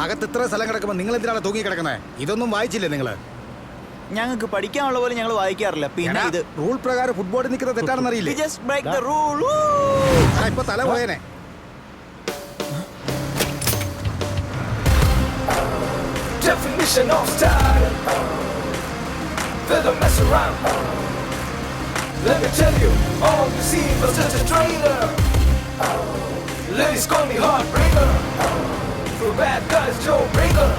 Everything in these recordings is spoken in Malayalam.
അകത്ത് ഇത്ര സ്ഥലം കിടക്കുമ്പോൾ നിങ്ങൾ എന്തിനാണ് തൂങ്ങി കിടക്കുന്നത്? ഇതൊന്നും വായിച്ചില്ലേ നിങ്ങള്? ഞങ്ങൾക്ക് പഠിക്കാനുള്ള പോലെ ഞങ്ങൾ വായിക്കാറില്ല. പിന്നെ ഇത് റൂൾ പ്രകാരം ഫുട്ബോളിൽ നിൽക്കുന്നത് തെറ്റാണെന്ന് അറിയില്ലേ? ഇപ്പൊ തല പോയേനെ. Definition of style. They don't mess around. Let me tell you, all you see was just a trailer. Ladies call me heartbreaker. For bad guys, Joe Breaker.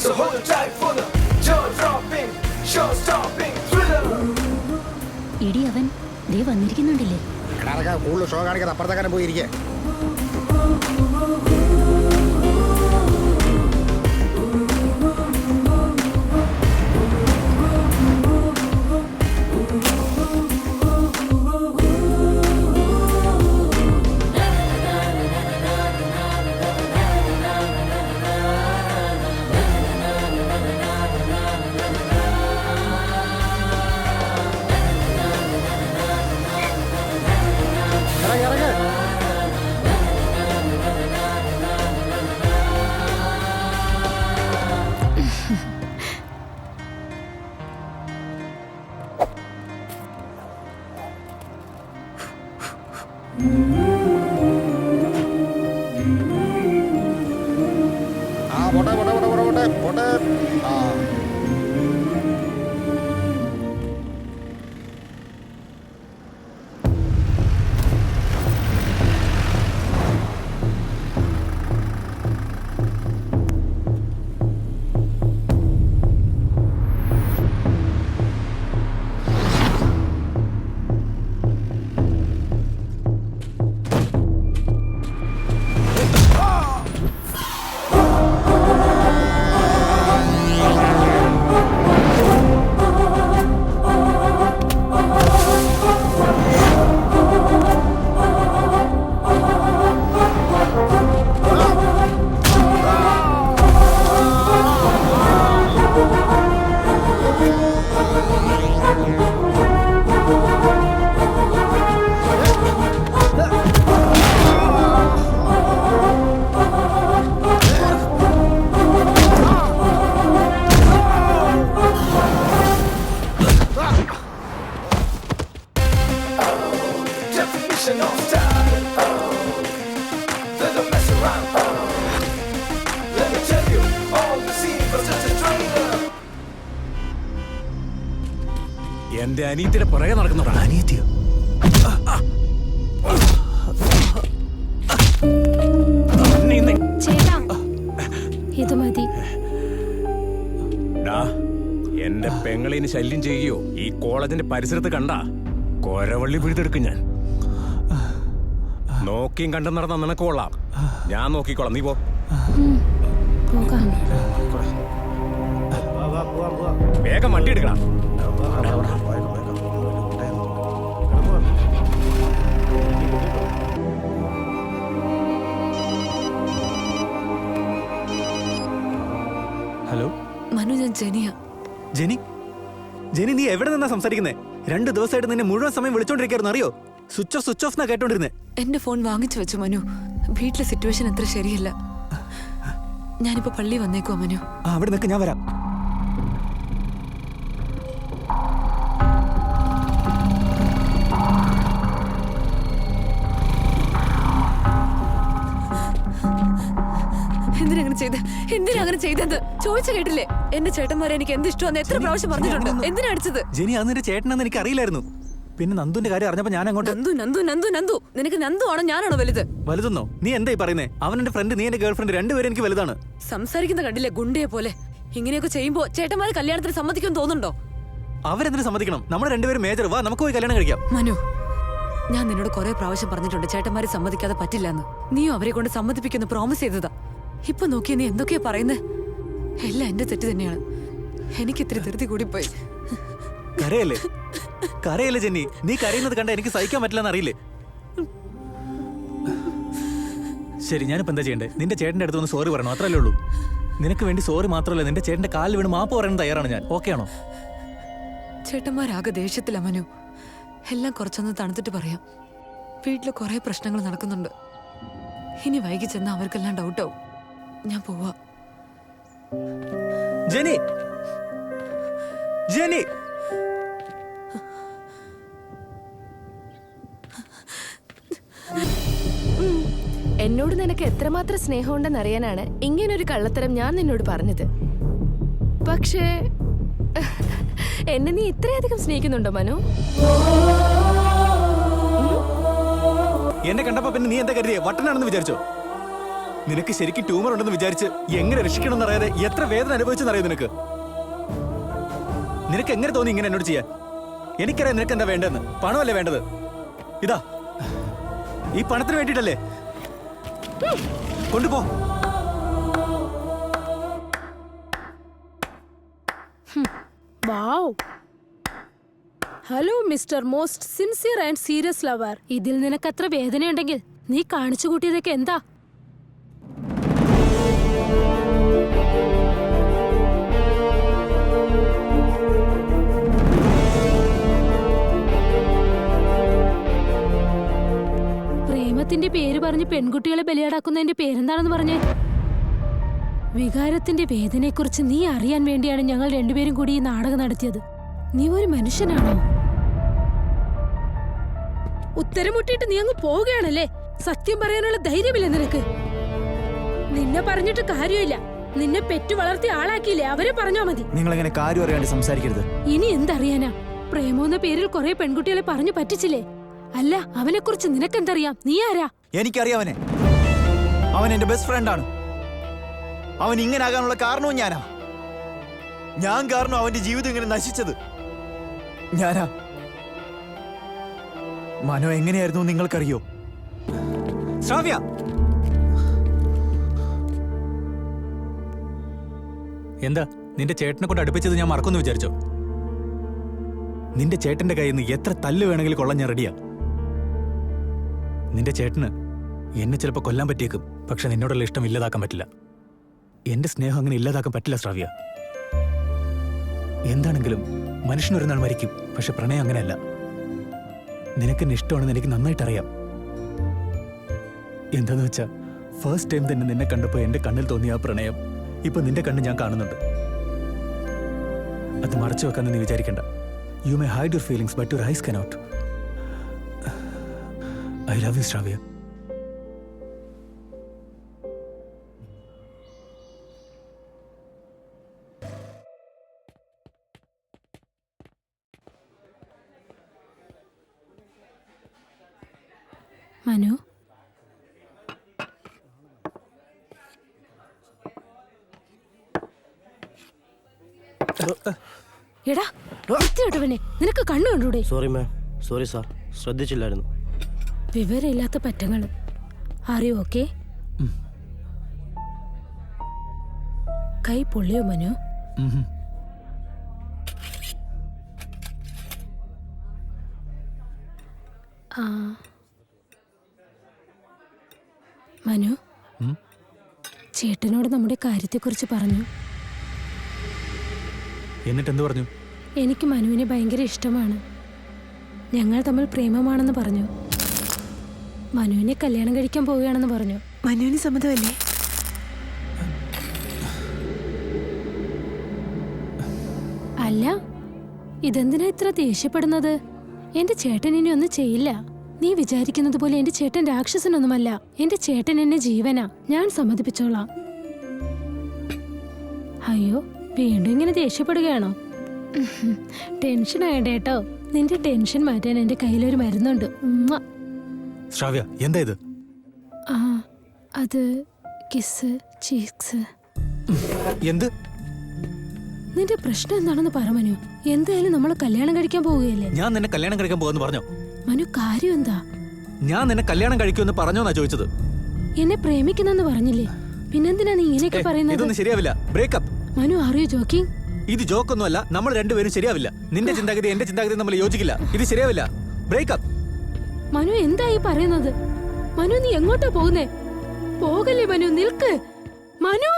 So hold it tight for the jaw-dropping, show-stopping thriller. ഇടി അവൻ ദേ വന്നിരിക്കുന്നുണ്ടല്ലേ? കൂടുതൽ ഷോ കാണിക്കാതെ അപ്പുറത്തേക്കാനും പോയിരിക്കേ. പോട്ടെ. എന്റെ അനിയത്തിയുടെ പുറകെ നടക്കുന്നതാ. അനിയത്തിയോ? ഇത് മതി. എന്റെ പെങ്ങളിന് ശല്യം ചെയ്യുകയോ ഈ കോളേജിന്റെ പരിസരത്ത് കണ്ട കൊരവള്ളി പിഴുതെടുക്കും ഞാൻ. നോക്കിയും കണ്ടും നടന്ന നിനക്ക് കൊള്ളാം, ഞാൻ നോക്കിക്കോളാം. നീ പോ. വേഗം വണ്ടി എടുക്കണം. ഹലോ മനു, ഞാൻ ജെനിയ. ജെനി? ജെനി, നീ എവിടെ നിന്നാ സംസാരിക്കുന്നേ? 2 ദിവസമായിട്ട് നിന്നെ മുഴുവൻ സമയം വിളിച്ചോണ്ടിരിക്കായിരുന്നു, അറിയോ? സ്വിച്ച് ഓഫ് എന്നാ കേട്ടോണ്ടിരുന്നേ. എന്റെ ഫോൺ വാങ്ങിച്ചു വെച്ചു മനു. വീട്ടിലെ സിറ്റുവേഷൻ അത്ര ശരിയല്ല. ഞാനിപ്പോ പള്ളി വന്നേക്കോ മനു. അവിടെ നിൽക്ക്, ഞാൻ വരാം. എന്തിനാ അങ്ങനെ ചെയ്തത്? ചോദിച്ചു കേട്ടില്ലേ? എന്റെ ചേട്ടന്മാരെ എനിക്ക് എന്ത് ഇഷ്ടമാണെന്ന് എത്ര പ്രാവശ്യം പറഞ്ഞിട്ടുണ്ട്. എന്തിനാ അടിച്ചത്? ജെനി, അന്ന് എന്റെ ചേട്ടനെന്ന് എനിക്ക് അറിയില്ലായിരുന്നു. പിന്നെ നന്ദുന്റെ കാര്യം അറിഞ്ഞപ്പോ ഞാൻ അങ്ങോട്ട്. നന്ദു നിനക്ക് നന്ദു ആണോ ഞാനാണോ വലുത്? വലുതെന്നോ? നീ എന്തായി പറയുന്നേ? അവൻ എന്റെ ഫ്രണ്ട്, നീ എന്റെ ഗേൾ ഫ്രണ്ട്, രണ്ടുപേരും എനിക്ക് വലുതാണ്. സംസാരിക്കുന്ന കണ്ടില്ലേ ഗുണ്ടയെ പോലെ. ഇങ്ങനെയൊക്കെ ചെയ്യുമ്പോ ചേട്ടന്മാരെ കല്യാണത്തിന് സമ്മതിക്കുമെന്ന് തോന്നുന്നുണ്ടോ? അവരെന്തിനു സമ്മതിക്കണം? നമ്മൾ രണ്ടുപേരും മേജർ. വാ, നമുക്ക് പോയി കല്യാണം കഴിക്കാം. മനു, ഞാൻ നിന്നോട് കുറെ പ്രാവശ്യം പറഞ്ഞിട്ടുണ്ട് ചേട്ടന്മാരെ സമ്മതിക്കാതെ പറ്റില്ലെന്ന്. നീയും അവരെ കൊണ്ട് സമ്മതിപ്പിക്കുന്ന പ്രോമിസ് ചെയ്തതാ. ഇപ്പൊ നോക്കിയ നീ എന്തൊക്കെയാ പറയുന്നേ? എല്ലാം എന്റെ തെറ്റ് തന്നെയാണ്. എനിക്ക് ഇത്തിരി ധൃതി കൂടിപ്പോയി. കരയല്ലേ ജെന്നി? നീ കരയുന്നത് കണ്ട എനിക്ക് സഹിക്കാൻ പറ്റില്ലെന്ന് അറിയില്ലേ? ശരി, ഞാനിപ്പോ എന്താ ചെയ്യണ്ടേ? നിന്റെ ചേട്ടന്റെ അടുത്ത് ഒന്ന് സോറി പറയണം, അത്രല്ലേ ഉള്ളൂ. നിനക്ക് വേണ്ടി സോറി മാത്രമല്ല, നിന്റെ ചേട്ടന്റെ കാലിൽ വീണ് മാപ്പ് പറയാൻ തയ്യാറാണ് ഞാൻ. ഓക്കെ ആണോ? ചേട്ടന്മാരാകെ ദേഷ്യത്തില മനു. എല്ലാം കുറച്ചൊന്ന് തണുത്തിട്ട് പറയാം. വീട്ടില് കുറെ പ്രശ്നങ്ങൾ നടക്കുന്നുണ്ട്. ഇനി വൈകി ചെന്ന അവർക്കെല്ലാം ഡൗട്ടാവും. ഞാൻ പോവാ. ജെനി, ജെനി, എന്നോട് നിനക്ക് എത്രമാത്രം സ്നേഹമുണ്ടെന്ന് അറിയാനാണ് ഇങ്ങനൊരു കള്ളത്തരം ഞാൻ നിന്നോട് പറഞ്ഞത്. പക്ഷേ എന്നെ നീ ഇത്രയധികം സ്നേഹിക്കുന്നുണ്ടോ മനു? എന്നെ കണ്ടപ്പോ പിന്നെ നീ എന്താ കരുതിയേ? വട്ടനാണെന്ന് വിചാരിച്ചോ? നിനക്ക് ശരിക്കും ട്യൂമർ ഉണ്ടെന്ന് വിചാരിച്ച് എങ്ങനെ രക്ഷിക്കണമെന്ന് അറിയാതെ എത്ര വേദന അനുഭവിച്ചെന്നറിയോ നിനക്ക്? നിനക്ക് എങ്ങനെ തോന്നി ഇങ്ങനെ എന്നോട് ചെയ്യാൻ? എനിക്കറിയാം നിനക്ക് എന്താ വേണ്ടതെന്ന്. പണമല്ലേ വേണ്ടത്? ഇതാ, ഈ പണത്തിന് വേണ്ടിയിട്ടല്ലേ? കൊണ്ടുപോ. Wow. Hello mister most sincere and serious lover. ഇതിൽ നിനക്ക് അത്ര വേദനയുണ്ടെങ്കിൽ നീ കാണിച്ചു കൂട്ടിയതൊക്കെ എന്താ? പ്രേമത്തിന്റെ പേര് പറഞ്ഞ് പെൺകുട്ടികളെ ബലിയാടാക്കുന്നതിന്റെ പേരെന്താണെന്ന് പറഞ്ഞേ? വികാരത്തിന്റെ വേദനയെക്കുറിച്ച് നീ അറിയാൻ വേണ്ടിയാണ് ഞങ്ങൾ രണ്ടുപേരും കൂടി ഈ നാടകം നടത്തിയത്. നീ ഒരു മനുഷ്യനാണോ? ഉത്തരം മുട്ടിയിട്ട് നീ അങ്ങ് പോവുകയാണല്ലേ? സത്യം പറയാനുള്ള ധൈര്യമില്ല നിനക്ക്. നിന്നെ പറഞ്ഞിട്ട് കാര്യമില്ല. നിന്നെ പെറ്റു വളർത്തി ആളാക്കിയില്ലേ, അവരെ പറഞ്ഞാ മതി. നിങ്ങൾ എങ്ങനെ കാര്യം അറിയാണ്ട് സംസാരിക്കരുത്. ഇനി എന്തറിയാനാ? പ്രേമെന്ന പേരിൽ കുറെ പെൺകുട്ടികളെ പറഞ്ഞു പറ്റിച്ചില്ലേ? അല്ല, അവനെ കുറിച്ച് നിനക്കെന്തറിയാം? നീ ആരാ? എനിക്കറിയാവനെ. അവൻ എന്റെ ബെസ്റ്റ് ഫ്രണ്ടാണ്. അവൻ ഇങ്ങനെ ആകാനുള്ള കാരണവും ഞാനാ. ഞാൻ കാരണം അവന്റെ ജീവിതം ഇങ്ങനെ നശിച്ചത് ഞാനാ. മനോ എങ്ങനെയായിരുന്നു നിങ്ങൾക്കറിയോ? ശ്രാവ്യ, എന്താ നിന്റെ ചേട്ടനെ കൊണ്ട് അടുപ്പിച്ചത് ഞാൻ മറക്കുമെന്ന് വിചാരിച്ചോ? നിന്റെ ചേട്ടന്റെ കയ്യിൽ നിന്ന് എത്ര തല്ല് വേണമെങ്കിലും കൊള്ളാൻ ഞാൻ റെഡിയാ. നിന്റെ ചേട്ടന് എന്നെ ചിലപ്പോൾ കൊല്ലാൻ പറ്റിയേക്കും, പക്ഷെ നിന്നോടുള്ള ഇഷ്ടം ഇല്ലാതാക്കാൻ പറ്റില്ല. എന്റെ സ്നേഹം അങ്ങനെ ഇല്ലാതാക്കാൻ പറ്റില്ല ശ്രാവ്യ. എന്താണെങ്കിലും മനുഷ്യനൊരു നാൾ മരിക്കും, പക്ഷെ പ്രണയം അങ്ങനെയല്ല. നിനക്കെന്നെ ഇഷ്ടമാണെന്ന് എനിക്ക് നന്നായിട്ടറിയാം. എന്താന്ന് വെച്ചാ, ഫസ്റ്റ് ടൈം തന്നെ നിന്നെ കണ്ടപ്പോൾ എന്റെ കണ്ണിൽ തോന്നിയ ആ പ്രണയം ഇപ്പൊ നിന്റെ കണ്ണിൽ ഞാൻ കാണുന്നുണ്ട്. അത് മറച്ചു വെക്കാന്ന് നീ വിചാരിക്കണ്ട. You may hide your feelings, but your eyes cannot. I love you, Shravya. Manu, എടാ വൃത്തിയോട്ടവനെ, നിനക്ക് കണ്ണു കണ്ടൂടെ? സോറി മാം, സോറി സാർ, ശ്രദ്ധിച്ചില്ലായിരുന്നു. വിവരമില്ലാത്ത പറ്റങ്ങള്. അറിയോ? ഓക്കെ. കൈ പൊള്ളിയോ മനു? ആ മനു, ചേട്ടനോട് നമ്മുടെ കാര്യത്തെക്കുറിച്ച് പറഞ്ഞു. എന്നിട്ട് എന്ത് പറഞ്ഞു? എനിക്ക് മനുവിനെ ഭയങ്കര ഇഷ്ടമാണ്. ഞങ്ങൾ തമ്മിൽ പ്രേമമാണെന്ന് പറഞ്ഞു. മനുവിനെ കല്യാണം കഴിക്കാൻ പോവുകയാണെന്ന് പറഞ്ഞു. മനുവിന് സമ്മതമല്ലേ? അല്ല, ഇതെന്തിനാ ഇത്ര ദേഷ്യപ്പെടുന്നത്? എന്റെ ചേട്ടൻ ഇനി ഒന്നും ചെയ്യില്ല. നീ വിചാരിക്കുന്നത് പോലെ എന്റെ ചേട്ടൻ രാക്ഷസനൊന്നുമല്ല. എന്റെ ചേട്ടൻ എന്നെ ജീവനാ. ഞാൻ സമ്മതിപ്പിച്ചോളാം. അയ്യോ, വീണ്ടും ഇങ്ങനെ ദേഷ്യപ്പെടുകയാണോ? ടെൻഷൻ ആയണ്ട കേട്ടോ. നിന്റെ ടെൻഷൻ മാറ്റാൻ എന്റെ കയ്യിലൊരു മരുന്നുണ്ട്. ശ്രാവ്യ, എന്താ ഇത്? ആ, അത് കിസ്, ചീക്സ്. എന്ത്? നിന്റെ പ്രശ്നം എന്താണെന്ന് പറ മനു. എന്തായാലും നമ്മൾ കല്യാണം കഴിക്കാൻ പോവുകയല്ലേ? ഞാൻ നിന്നെ കല്യാണം കഴിക്കാൻ പോകാന്ന് പറഞ്ഞോ? മനു, കാര്യം എന്താ? ഞാൻ നിന്നെ കല്യാണം കഴിക്കുമെന്ന് പറഞ്ഞോന്നാ ചോദിച്ചത്. എന്നെ പ്രേമിക്കുന്നെന്ന് പറഞ്ഞില്ലേ? പിന്നെന്തിനാ നീ ഇങ്ങനെയൊക്കെ പറയുന്നത്? ഇതൊന്നും ശരിയാവില്ല. Breakup. Manu, are you joking? ഇത് ജോക്കൊന്നുമല്ല. നമ്മൾ രണ്ടുപേരും ശരിയാവില്ല. നിന്റെ ചിന്താഗതി എന്റെ ചിന്താഗതി നമ്മൾ യോജിക്കില്ല. ഇത് ശരിയാവില്ല. ബ്രേക്കപ്പ്. മനു, എന്തായി പറയുന്നത്? മനു, നീ എങ്ങോട്ടാ പോകുന്നേ? പോകല്ലേ മനു, നിൽക്ക്. Manu,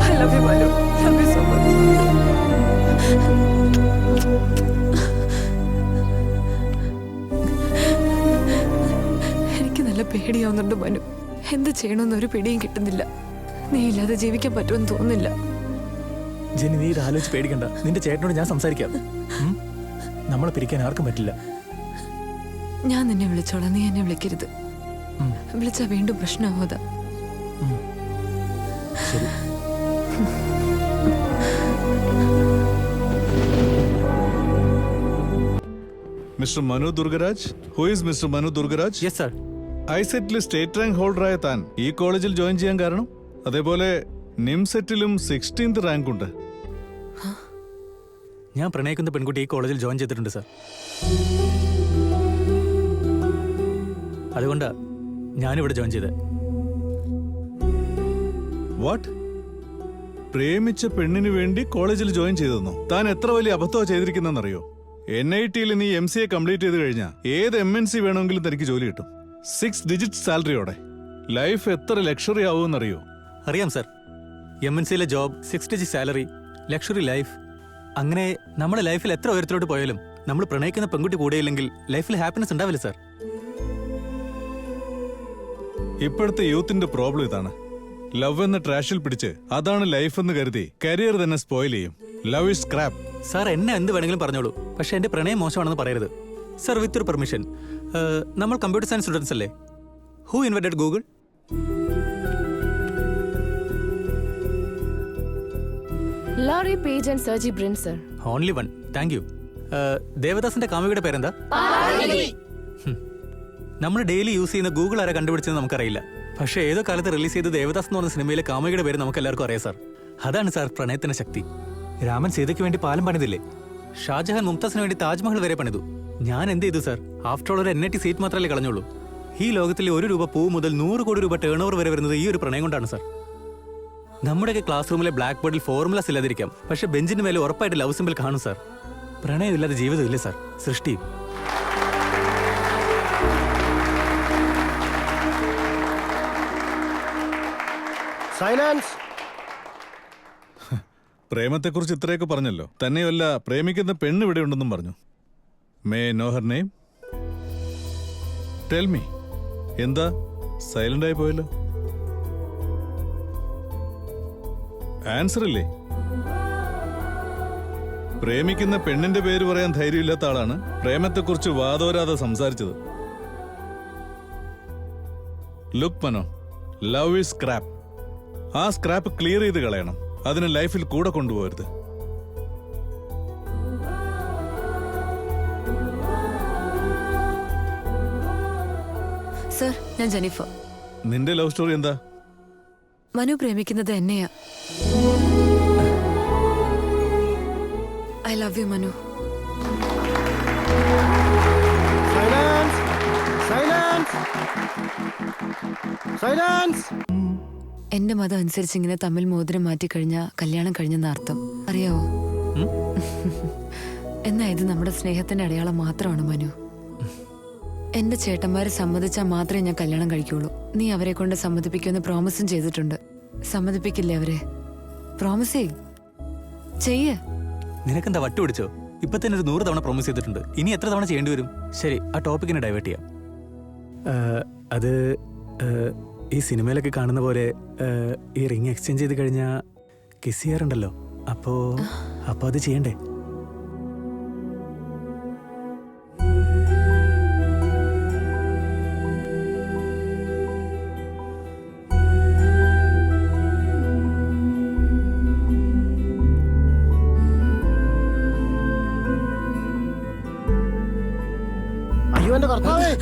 I love you, Manu. Love you so much. പേടിയാവുന്നുണ്ട് Manu. എന്ത് ചെയ്യണമെന്ന് ഒരു പിടിയും കിട്ടുന്നില്ല. നീ ഇല്ലാതെ ജീവിക്കാൻ പറ്റുമെന്ന് തോന്നുന്നില്ല. ജെന്നി, നീ ഇത് ആലോചിച്ച് പേടിക്കണ്ട. നിന്റെ ചേട്ടനോട് ഞാൻ സംസാരിക്കാം. നമ്മളെ പിരിക്കാൻ ആർക്കും പറ്റില്ല. ഞാൻ നിന്നെ വിളിച്ചോളാം, നീ എന്നെ വിളിക്കരുത്. വിളിച്ചാ വീണ്ടും പ്രശ്നമാവും. അതാ. ശരി. Mister Manu Durgaraj. Who is mister Manu Durgaraj? Yes sir. ഐസെറ്റിൽ സ്റ്റേറ്റ് റാങ്ക് ഹോൾഡറായ താൻ ഈ കോളേജിൽ ജോയിൻ ചെയ്യാൻ കാരണം? അതേപോലെ നിംസെറ്റിലും 16th റാങ്ക് ഉണ്ട്. ഞാൻ പ്രണയിക്കുന്ന പെൺകുട്ടി ഈ കോളേജിൽ ജോയിൻ ചെയ്തിട്ടുണ്ട് സർ. അതുകൊണ്ടാ ഞാനിവിടെ ജോയിൻ ചെയ്തത്. വാട്ട്? പ്രേമിച്ച പെണ്ണിന് വേണ്ടി കോളേജിൽ ജോയിൻ ചെയ്തെന്നോ? താൻ എത്ര വലിയ അബദ്ധമാണ് ചെയ്തിരിക്കുന്നറിയോ? NITയിൽ നീ MCA കംപ്ലീറ്റ് ചെയ്ത് കഴിഞ്ഞാൽ ഏത് MNC വേണമെങ്കിലും തനിക്ക് ജോലി കിട്ടും. 6 ഡിജിറ്റ് സാലറിയോടെ. ലൈഫ് എത്ര ലക്ഷറി ആവുമെന്നറിയോ? അറിയാം സർ. MNCയിലെ job, 6 digit salary, luxury life. അങ്ങനെ നമ്മുടെ ലൈഫിൽ എത്ര ഉയരത്തിലോട്ട് പോയാലും നമ്മൾ പ്രണയിക്കുന്ന പെൺകുട്ടി കൂടെയില്ലെങ്കിൽ ലൈഫിൽ ഹാപ്പിനെസ് ഉണ്ടാവില്ല സർ. ഇപ്പോഴത്തെ യൂത്തിന്റെ പ്രോബ്ലം ഇതാണ്. ലവ് എന്ന ട്രാഷിൽ പിടിച്ച് അതാണ് ലൈഫ് എന്ന് കരുതി കരിയർ തന്നെ സ്പോയിൽ ചെയ്യും. Love is scrap. സാർ എന്നെ എന്ത് വേണമെങ്കിലും പറഞ്ഞോളൂ, പക്ഷെ എന്റെ പ്രണയം മോശമാണെന്ന് പറയരുത് സർ. വിത്ത് യുവർ പെർമിഷൻ, നമ്മൾ കമ്പ്യൂട്ടർ സയൻസ് സ്റ്റുഡൻസ് അല്ലേ? Who invented Google? Larry Page and Sergey Brin sir. Only one. Thank you. ദേവദാസിന്റെ കാമുകിയുടെ പേരെന്താ? നമ്മൾ ഡെയിലി യൂസ് ചെയ്യുന്ന ഗൂഗിൾ ആരാ കണ്ടുപിടിച്ചെന്ന് നമുക്കറിയില്ല. പക്ഷേ ഏതോ കാലത്ത് റിലീസ് ചെയ്ത ദേവദാസ് എന്ന് പറഞ്ഞ സിനിമയിലെ കാമുകിയുടെ പേര് നമുക്ക് എല്ലാവർക്കും അറിയാം സാർ. അതാണ് സാർ പ്രണയത്തിന്റെ ശക്തി. രാമൻ സീതയ്ക്ക് വേണ്ടി പാലം പണിതില്ലേ? ഷാജഹാൻ മുംതാസിന് വേണ്ടി താജ്മഹൽ വരെ പണിതു. ഞാൻ എന്ത് ചെയ്തു സാർ? ആഫ്റ്റർ ഓൾ ഒരു NIT സീറ്റ് മാത്രമല്ലേ കളഞ്ഞുള്ളൂ. ഈ ലോകത്തിലെ 1 രൂപ പൂ മുതൽ 100 കോടി രൂപ ടേൺ ഓവർ വരെ വരുന്നത് ഈ ഒരു പ്രണയം കൊണ്ടാണ് സാർ. നമ്മുടെയൊക്കെ ക്ലാസ് റൂമിലെ ബ്ലാക്ക് ബോർഡിൽ ഫോർമുലാസ് ഇല്ലാതിരിക്കാം, പക്ഷെ ബെഞ്ചിന് മേലെ ഉറപ്പായിട്ട് ലവ് സിമ്പിൾ കാണും സാർ. പ്രണയം ഇല്ലാതെ ജീവിതമില്ല സാർ, സൃഷ്ടിയും. സൈലൻസ്. പ്രേമത്തെക്കുറിച്ച് ഇത്രയൊക്കെ പറഞ്ഞല്ലോ. തന്നെയല്ല, പ്രേമിക്കുന്ന പെണ്ണ് ഇവിടെ ഉണ്ടെന്നും പറഞ്ഞു. May know her name? Tell me. എന്താ സൈലന്റ് ആയി പോയല്ലോ? ആൻസർ ഇല്ലേ? പ്രേമിക്കുന്ന പെണ്ണിന്റെ പേര് പറയാൻ ധൈര്യമില്ലാത്ത ആളാണ് പ്രേമത്തെക്കുറിച്ച് വാദോരാതെ സംസാരിച്ചത്. Look Mano, love is scrap. ആ സ്ക്രാപ്പ് ക്ലിയർ ചെയ്ത് കളയണം. അതിന് ലൈഫിൽ കൂടെ കൊണ്ടുപോകരുത്. സർ, ഞാൻ ജെനിഫർ. നിന്റെ ലവ് സ്റ്റോറി എന്താ? മനു പ്രേമിക്കുന്നത് എന്നെയാ. I love you Manu. Silence. Silence. Silence. എന്റെ മതം അനുസരിച്ച് ഇങ്ങനെ തമ്മിൽ മോതിരം മാറ്റിക്കഴിഞ്ഞാൽ കല്യാണം കഴിഞ്ഞെന്ന അർത്ഥം അറിയാവോ? എന്നാ ഇത് നമ്മുടെ സ്നേഹത്തിന്റെ അടയാളം മാത്രമാണ് മനു. എന്റെ ചേട്ടന്മാരെ സമ്മതിച്ചാൽ മാത്രമേ ഞാൻ കല്യാണം കഴിക്കുള്ളൂ. നീ അവരെ കൊണ്ട് സമ്മതിപ്പിക്കുമെന്ന് പ്രോമിസും ചെയ്തിട്ടുണ്ട്. സമ്മതിപ്പിക്കില്ലേ അവരെ? പ്രോമിസ് ചെയ്യേ. നിനക്കെന്താ വട്ടു പിടിച്ചോ? ഇപ്പൊ തന്നെ ഒരു 100 തവണ പ്രോമിസ് ചെയ്തിട്ടുണ്ട്. ഇനി എത്ര തവണ ചെയ്യേണ്ടി വരും? ശരി, ആ ടോപ്പിക്കിനെ ഡൈവേർട്ട് ചെയ്യാം. അത് ഈ സിനിമയിലൊക്കെ കാണുന്ന പോലെ ഈ റിങ് എക്സ്ചേഞ്ച് ചെയ്ത് കഴിഞ്ഞാൽ കിസ് ചെയ്യാറുണ്ടല്ലോ. അപ്പോ അത് ചെയ്യണ്ടേ? അയ്യോ എന്റെ കർത്താവേ.